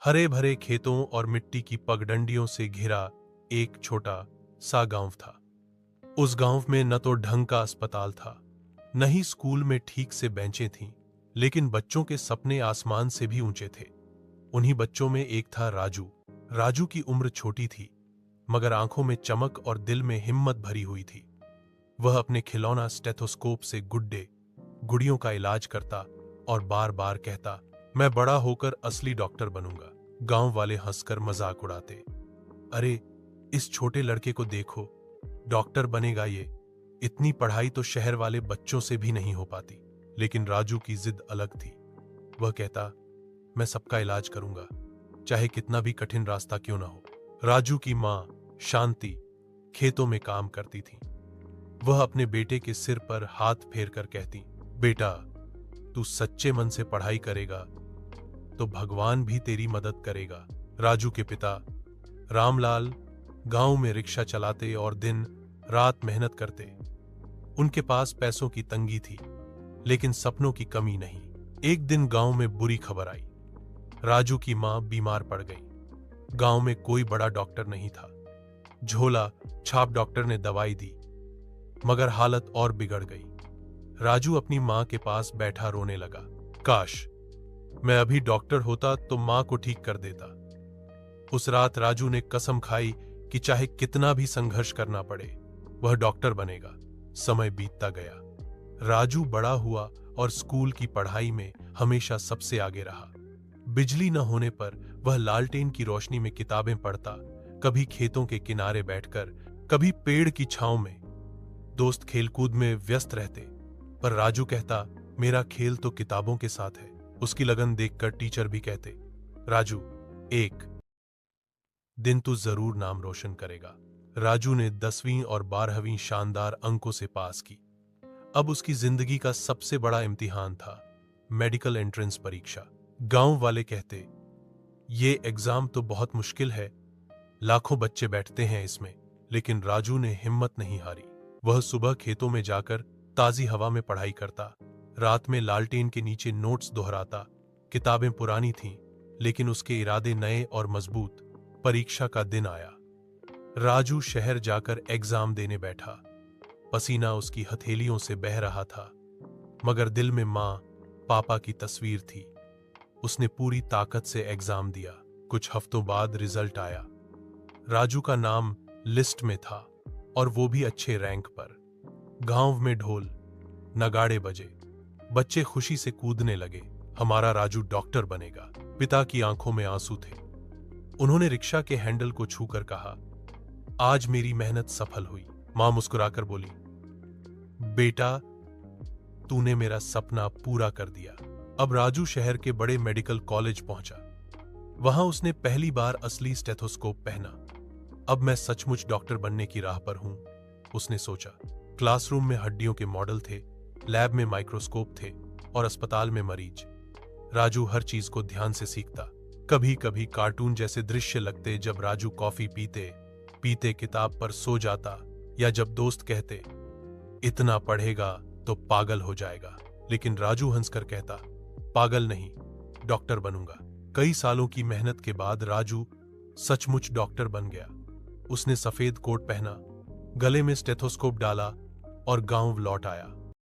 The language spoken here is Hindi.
हरे भरे खेतों और मिट्टी की पगडंडियों से घिरा एक छोटा सा गांव था। उस गांव में न तो ढंग का अस्पताल था, न ही स्कूल में ठीक से बेंचें थीं, लेकिन बच्चों के सपने आसमान से भी ऊंचे थे। उन्हीं बच्चों में एक था राजू। राजू की उम्र छोटी थी, मगर आंखों में चमक और दिल में हिम्मत भरी हुई थी। वह अपने खिलौना स्टेथोस्कोप से गुड्डे गुड़ियों का इलाज करता और बार बार कहता, मैं बड़ा होकर असली डॉक्टर बनूंगा। गांव वाले हंसकर मजाक उड़ाते, अरे इस छोटे लड़के को देखो, डॉक्टर बनेगा ये। इतनी पढ़ाई तो शहर वाले बच्चों से भी नहीं हो पाती। लेकिन राजू की जिद अलग थी। वह कहता, मैं सबका इलाज करूंगा, चाहे कितना भी कठिन रास्ता क्यों ना हो। राजू की मां शांति खेतों में काम करती थी। वह अपने बेटे के सिर पर हाथ फेर कर कहती, बेटा तू सच्चे मन से पढ़ाई करेगा तो भगवान भी तेरी मदद करेगा। राजू के पिता रामलाल गांव में रिक्शा चलाते और दिन रात मेहनत करते। उनके पास पैसों की तंगी थी, लेकिन सपनों की कमी नहीं। एक दिन गांव में बुरी खबर आई। राजू की मां बीमार पड़ गई। गांव में कोई बड़ा डॉक्टर नहीं था। झोला छाप डॉक्टर ने दवाई दी, मगर हालत और बिगड़ गई। राजू अपनी मां के पास बैठा रोने लगा, काश मैं अभी डॉक्टर होता तो मां को ठीक कर देता। उस रात राजू ने कसम खाई कि चाहे कितना भी संघर्ष करना पड़े, वह डॉक्टर बनेगा। समय बीतता गया। राजू बड़ा हुआ और स्कूल की पढ़ाई में हमेशा सबसे आगे रहा। बिजली न होने पर वह लालटेन की रोशनी में किताबें पढ़ता, कभी खेतों के किनारे बैठकर, कभी पेड़ की छांव में। दोस्त खेलकूद में व्यस्त रहते, पर राजू कहता, मेरा खेल तो किताबों के साथ है। उसकी लगन देखकर टीचर भी कहते, राजू एक दिन तू जरूर नाम रोशन करेगा। राजू ने 10वीं और 12वीं शानदार अंकों से पास की। अब उसकी जिंदगी का सबसे बड़ा इम्तिहान था मेडिकल एंट्रेंस परीक्षा। गांव वाले कहते, ये एग्जाम तो बहुत मुश्किल है, लाखों बच्चे बैठते हैं इसमें। लेकिन राजू ने हिम्मत नहीं हारी। वह सुबह खेतों में जाकर ताजी हवा में पढ़ाई करता, रात में लालटेन के नीचे नोट्स दोहराता। किताबें पुरानी थीं, लेकिन उसके इरादे नए और मजबूत। परीक्षा का दिन आया। राजू शहर जाकर एग्जाम देने बैठा। पसीना उसकी हथेलियों से बह रहा था, मगर दिल में मां पापा की तस्वीर थी। उसने पूरी ताकत से एग्जाम दिया। कुछ हफ्तों बाद रिजल्ट आया। राजू का नाम लिस्ट में था, और वो भी अच्छे रैंक पर। गांव में ढोल नगाड़े बजे, बच्चे खुशी से कूदने लगे। हमारा राजू डॉक्टर बनेगा। पिता की आंखों में आंसू थे। उन्होंने रिक्शा के हैंडल को छूकर कहा, आज मेरी मेहनत सफल हुई। मां मुस्कुराकर बोली, बेटा तूने मेरा सपना पूरा कर दिया। अब राजू शहर के बड़े मेडिकल कॉलेज पहुंचा। वहां उसने पहली बार असली स्टेथोस्कोप पहना। अब मैं सचमुच डॉक्टर बनने की राह पर हूं, उसने सोचा। क्लासरूम में हड्डियों के मॉडल थे, लैब में माइक्रोस्कोप थे और अस्पताल में मरीज। राजू हर चीज को ध्यान से सीखता। कभी कभी कार्टून जैसे दृश्य लगते, जब राजू कॉफी पीते पीते किताब पर सो जाता, या जब दोस्त कहते, इतना पढ़ेगा तो पागल हो जाएगा। लेकिन राजू हंसकर कहता, पागल नहीं, डॉक्टर बनूंगा। कई सालों की मेहनत के बाद राजू सचमुच डॉक्टर बन गया। उसने सफेद कोट पहना, गले में स्टेथोस्कोप डाला और गांव लौट आया।